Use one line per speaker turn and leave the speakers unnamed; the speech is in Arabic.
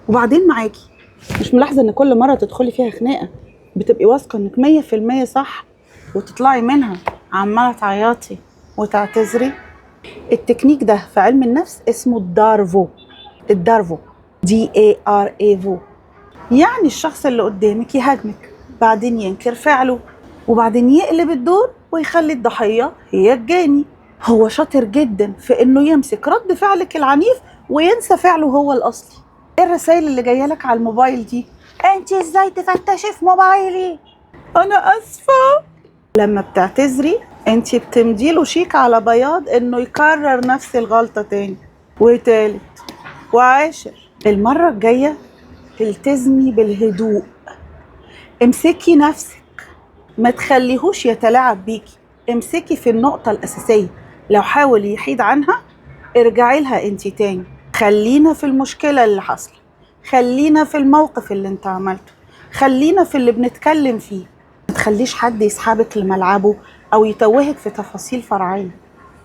وبعدين معاكي، مش ملاحظه ان كل مره تدخلي فيها خناقه بتبقي واثقه انك 100% صح، وتطلعي منها عماله تعيطي وتعتذري؟ التكنيك ده في علم النفس اسمه الدارفو. الدارفو DARAVO. يعني الشخص اللي قدامك يهاجمك، بعدين ينكر فعله، وبعدين يقلب الدور ويخلي الضحية هي الجاني. هو شاطر جدا في انه يمسك رد فعلك العنيف وينسى فعله هو الاصلي. ايه الرسائل اللي جايه لك على الموبايل دي؟ انت ازاي تفتشي في موبايلي؟ انا اسفه. لما بتعتذري انت بتمديله شيك على بياض انه يكرر نفس الغلطه تاني وتالت وعاشر. المره الجايه التزمي بالهدوء، امسكي نفسك، ما تخليهوش يتلاعب بيكي، امسكي في النقطة الأساسية. لو حاول يحيد عنها ارجعي لها انتي تاني. خلينا في المشكلة اللي حصلت، خلينا في الموقف اللي انت عملته، خلينا في اللي بنتكلم فيه. ما تخليش حد يسحبك لملعبه أو يتوهك في تفاصيل فرعية.